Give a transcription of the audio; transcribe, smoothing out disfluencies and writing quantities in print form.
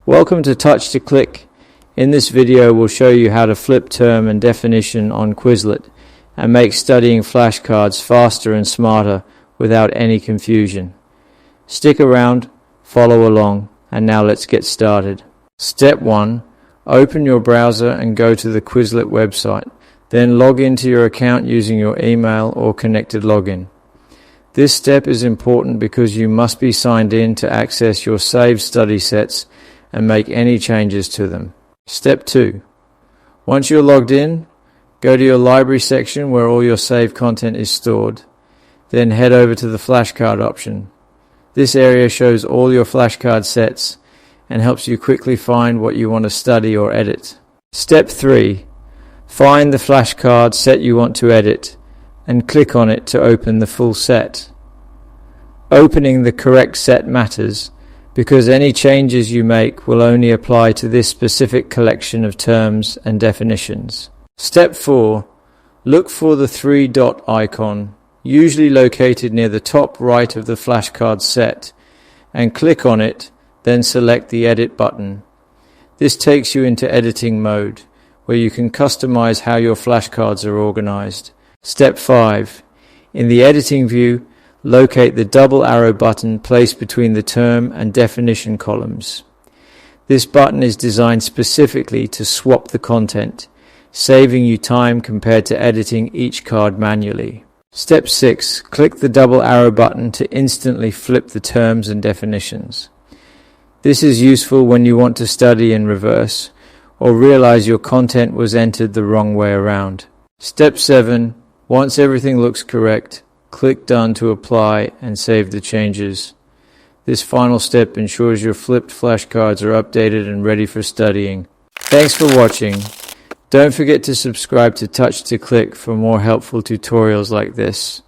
Welcome to Touch to Click. In this video we'll show you how to flip term and definition on Quizlet and make studying flashcards faster and smarter without any confusion. Stick around, follow along, and now let's get started. Step 1. Open your browser and go to the Quizlet website. Then log into your account using your email or connected login. This step is important because you must be signed in to access your saved study sets and make any changes to them. Step 2. Once you're logged in, go to your library section where all your saved content is stored. Then head over to the flashcard option. This area shows all your flashcard sets and helps you quickly find what you want to study or edit. Step 3. Find the flashcard set you want to edit and click on it to open the full set. Opening the correct set matters because any changes you make will only apply to this specific collection of terms and definitions. Step 4. Look for the 3-dot icon, usually located near the top right of the flashcard set, and click on it, then select the Edit button. This takes you into editing mode, where you can customize how your flashcards are organized. Step 5. In the editing view, locate the double arrow button placed between the term and definition columns. This button is designed specifically to swap the content, saving you time compared to editing each card manually. Step 6. Click the double arrow button to instantly flip the terms and definitions. This is useful when you want to study in reverse or realize your content was entered the wrong way around. Step 7. Once everything looks correct, click Done to apply and save the changes. This final step ensures your flipped flashcards are updated and ready for studying. Thanks for watching. Don't forget to subscribe to Touch to Click for more helpful tutorials like this.